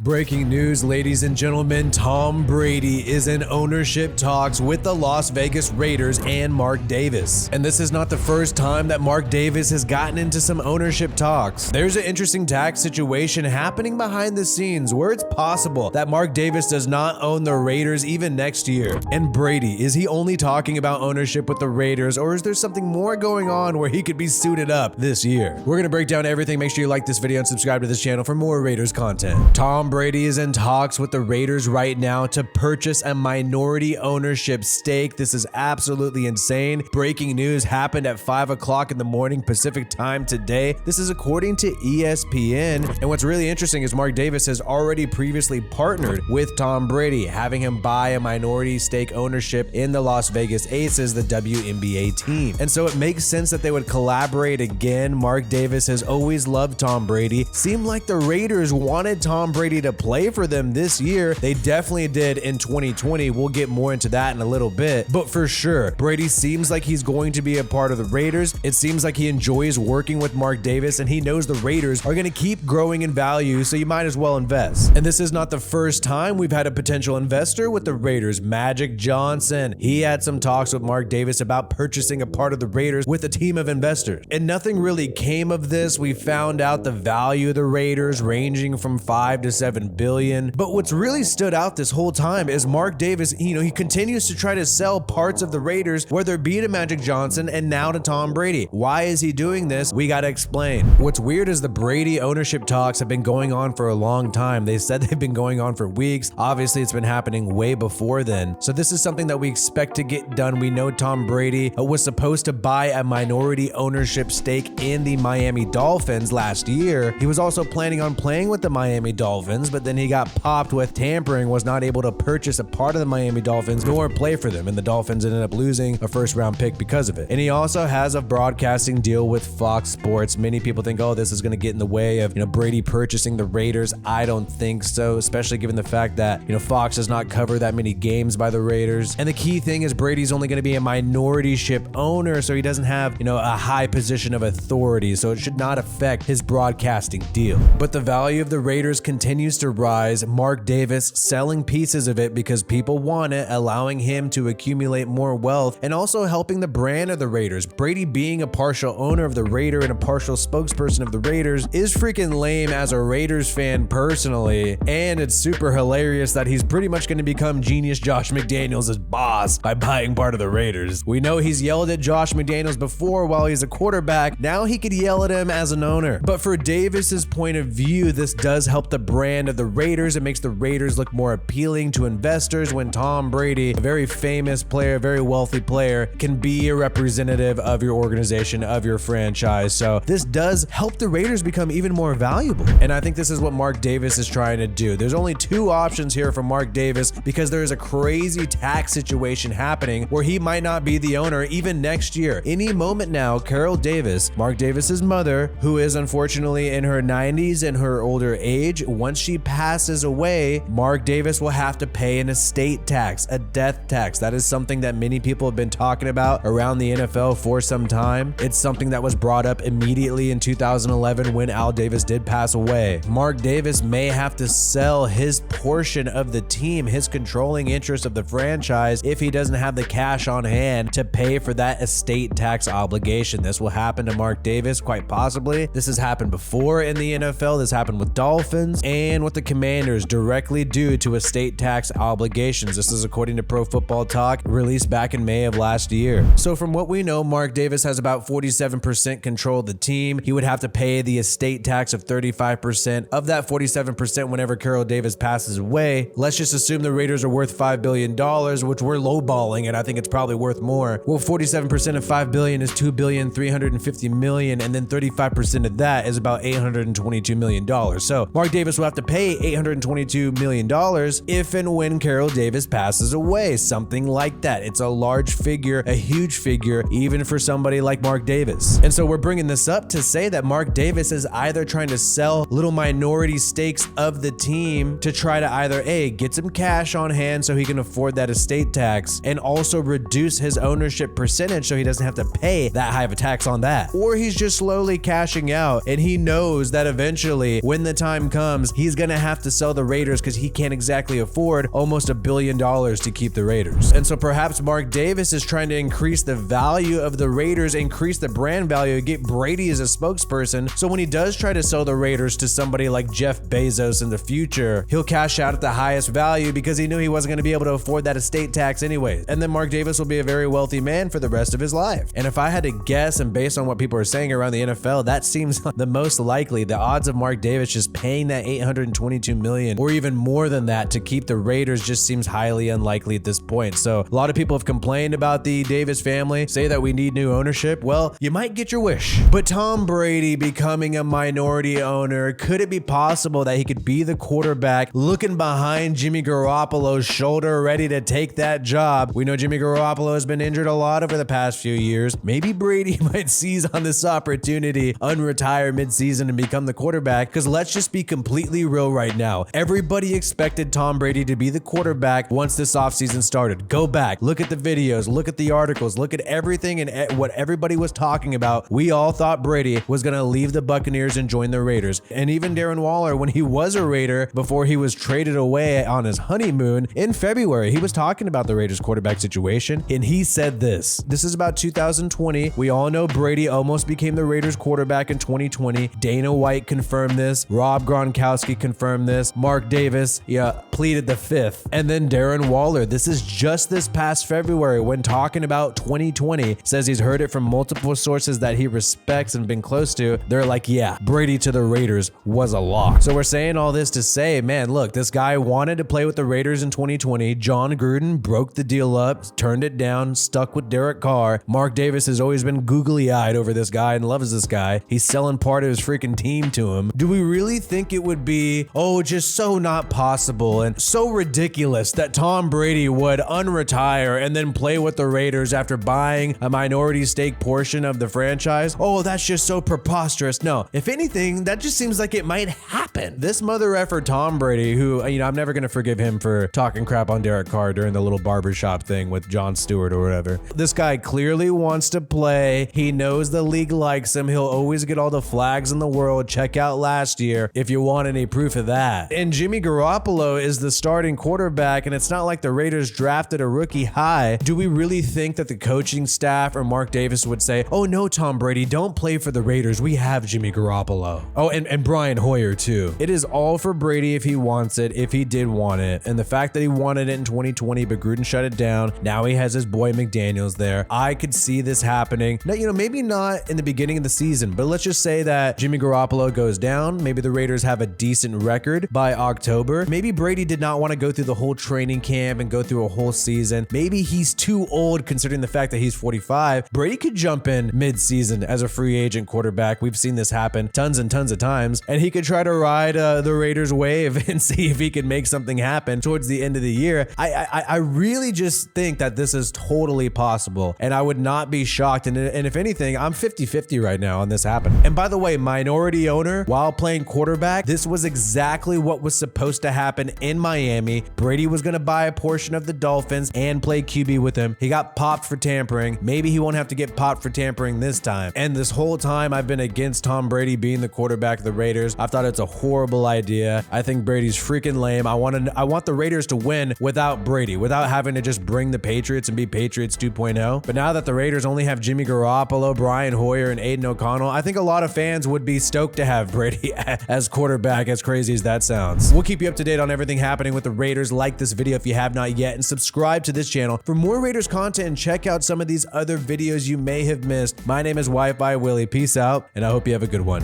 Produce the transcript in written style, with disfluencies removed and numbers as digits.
Breaking news, ladies and gentlemen, Tom Brady is in ownership talks with the Las Vegas Raiders and Mark Davis. And this is not the first time that Mark Davis has gotten into some ownership talks. There's an interesting tax situation happening behind the scenes where it's possible that Mark Davis does not own the Raiders even next year. And Brady, is he only talking about ownership with the Raiders, or is there something more going on where he could be suited up this year? We're gonna break down everything. Make sure you like this video and subscribe to this channel for more Raiders content. Tom Brady is in talks with the Raiders right now to purchase a minority ownership stake. This is absolutely insane. Breaking news happened at 5 o'clock in the morning Pacific time today. This is according to ESPN. And what's really interesting is Mark Davis has already previously partnered with Tom Brady, having him buy a minority stake ownership in the Las Vegas Aces, the WNBA team. And so it makes sense that they would collaborate again. Mark Davis has always loved Tom Brady. Seemed like the Raiders wanted Tom Brady to play for them this year. They definitely did in 2020. We'll get more into that in a little bit. But for sure, Brady seems like he's going to be a part of the Raiders. It seems like he enjoys working with Mark Davis, and he knows the Raiders are going to keep growing in value, so you might as well invest. And this is not the first time we've had a potential investor with the Raiders. Magic Johnson, he had some talks with Mark Davis about purchasing a part of the Raiders with a team of investors. And nothing really came of this. We found out the value of the Raiders ranging from 5 to 7 billion. But what's really stood out this whole time is Mark Davis, he continues to try to sell parts of the Raiders, whether it be to Magic Johnson and now to Tom Brady. Why is he doing this? We gotta explain. What's weird is the Brady ownership talks have been going on for a long time. They said they've been going on for weeks. Obviously, it's been happening way before then. So this is something that we expect to get done. We know Tom Brady was supposed to buy a minority ownership stake in the Miami Dolphins last year. He was also planning on playing with the Miami Dolphins, but then he got popped with tampering, was not able to purchase a part of the Miami Dolphins nor play for them, and the Dolphins ended up losing a first-round pick because of it. And he also has a broadcasting deal with Fox Sports. Many people think, oh, this is going to get in the way of Brady purchasing the Raiders. I don't think so, especially given the fact that Fox does not cover that many games by the Raiders. And the key thing is Brady's only going to be a minority ship owner, so he doesn't have a high position of authority, so it should not affect his broadcasting deal. But the value of the Raiders continues to rise. Mark Davis selling pieces of it because people want it, allowing him to accumulate more wealth, and also helping the brand of the Raiders. Brady being a partial owner of the Raider and a partial spokesperson of the Raiders is freaking lame as a Raiders fan personally, and it's super hilarious that he's pretty much going to become genius Josh McDaniels' boss by buying part of the Raiders. We know he's yelled at Josh McDaniels before while he's a quarterback. Now he could yell at him as an owner. But for Davis's point of view, this does help the brand of the Raiders. It makes the Raiders look more appealing to investors when Tom Brady, a very famous player, very wealthy player, can be a representative of your organization, of your franchise. So this does help the Raiders become even more valuable. And I think this is what Mark Davis is trying to do. There's only two options here for Mark Davis because there is a crazy tax situation happening where he might not be the owner even next year. Any moment now, Carol Davis, Mark Davis's mother, who is unfortunately in her 90s and her older age, once she passes away, Mark Davis will have to pay an estate tax, a death tax. That is something that many people have been talking about around the NFL for some time. It's something that was brought up immediately in 2011 when Al Davis did pass away. Mark Davis may have to sell his portion of the team, his controlling interest of the franchise, if he doesn't have the cash on hand to pay for that estate tax obligation. This will happen to Mark Davis quite possibly. This has happened before in the NFL. This happened with Dolphins and with the Commanders directly due to estate tax obligations. This is according to Pro Football Talk, released back in May of last year. So from what we know, Mark Davis has about 47% control of the team. He would have to pay the estate tax of 35% of that 47% whenever Carol Davis passes away. Let's just assume the Raiders are worth $5 billion, which we're lowballing, and I think it's probably worth more. Well, 47% of $5 billion is $2,350 million, and then 35% of that is about $822 million. So Mark Davis will have to pay $822 million if and when Carol Davis passes away, something like that. It's a large figure, a huge figure, even for somebody like Mark Davis. And so we're bringing this up to say that Mark Davis is either trying to sell little minority stakes of the team to try to either A, get some cash on hand so he can afford that estate tax, and also reduce his ownership percentage so he doesn't have to pay that high of a tax on that. Or he's just slowly cashing out, and he knows that eventually when the time comes, he's he's gonna have to sell the Raiders because he can't exactly afford almost $1 billion to keep the Raiders. And so perhaps Mark Davis is trying to increase the value of the Raiders, increase the brand value, get Brady as a spokesperson, so when he does try to sell the Raiders to somebody like Jeff Bezos in the future, he'll cash out at the highest value because he knew he wasn't going to be able to afford that estate tax anyway. And then Mark Davis will be a very wealthy man for the rest of his life. And if I had to guess, and based on what people are saying around the NFL, that seems the most likely. The odds of Mark Davis just paying that $822 million or even more than that to keep the Raiders just seems highly unlikely at this point. So a lot of people have complained about the Davis family, say that we need new ownership. Well, you might get your wish. But Tom Brady becoming a minority owner, could it be possible that he could be the quarterback looking behind Jimmy Garoppolo's shoulder, ready to take that job? We know Jimmy Garoppolo has been injured a lot over the past few years. Maybe Brady might seize on this opportunity, unretire midseason and become the quarterback, because let's just be completely real right now. Everybody expected Tom Brady to be the quarterback once this offseason started. Go back, look at the videos, look at the articles, look at everything and what everybody was talking about. We all thought Brady was going to leave the Buccaneers and join the Raiders. And even Darren Waller, when he was a Raider, before he was traded away on his honeymoon in February, he was talking about the Raiders quarterback situation, and he said this. This is about 2020. We all know Brady almost became the Raiders quarterback in 2020. Dana White confirmed this. Rob Gronkowski confirmed this. Mark Davis, pleaded the fifth. And then Darren Waller, this is just this past February when talking about 2020, says he's heard it from multiple sources that he respects and been close to. They're like, yeah, Brady to the Raiders was a lock. So we're saying all this to say, man, look, this guy wanted to play with the Raiders in 2020. John Gruden broke the deal up, turned it down, stuck with Derek Carr. Mark Davis has always been googly-eyed over this guy and loves this guy. He's selling part of his freaking team to him. Do we really think it would be, just so not possible and so ridiculous that Tom Brady would unretire and then play with the Raiders after buying a minority stake portion of the franchise? Oh, that's just so preposterous. No, if anything, that just seems like it might happen. This mother effer Tom Brady, who, I'm never going to forgive him for talking crap on Derek Carr during the little barbershop thing with Jon Stewart or whatever. This guy clearly wants to play. He knows the league likes him. He'll always get all the flags in the world. Check out last year if you want any proof of that. And Jimmy Garoppolo is the starting quarterback, and it's not like the Raiders drafted a rookie high. Do we really think that the coaching staff or Mark Davis would say, oh no, Tom Brady, don't play for the Raiders. We have Jimmy Garoppolo. Oh, and Brian Hoyer too. It is all for Brady if he wants it, if he did want it. And the fact that he wanted it in 2020, but Gruden shut it down. Now he has his boy McDaniels there. I could see this happening. Now, maybe not in the beginning of the season, but let's just say that Jimmy Garoppolo goes down. Maybe the Raiders have a decent record by October. Maybe Brady did not want to go through the whole training camp and go through a whole season. Maybe he's too old considering the fact that he's 45. Brady could jump in mid-season as a free agent quarterback. We've seen this happen tons and tons of times, and he could try to ride the Raiders wave and see if he could make something happen towards the end of the year. I really just think that this is totally possible, and I would not be shocked. And if anything, I'm 50-50 right now on this happening. And by the way, minority owner while playing quarterback, this was exactly what was supposed to happen in Miami. Brady was going to buy a portion of the Dolphins and play QB with him. He got popped for tampering. Maybe he won't have to get popped for tampering this time. And this whole time I've been against Tom Brady being the quarterback of the Raiders. I thought it's a horrible idea. I think Brady's freaking lame. I want the Raiders to win without Brady, without having to just bring the Patriots and be Patriots 2.0. But now that the Raiders only have Jimmy Garoppolo, Brian Hoyer, and Aiden O'Connell, I think a lot of fans would be stoked to have Brady as quarterback, as crazy as that sounds. We'll keep you up to date on everything happening with the Raiders. Like this video if you have not yet, and subscribe to this channel for more Raiders content, and check out some of these other videos you may have missed. My name is WiFiWillie. Peace out, and I hope you have a good one.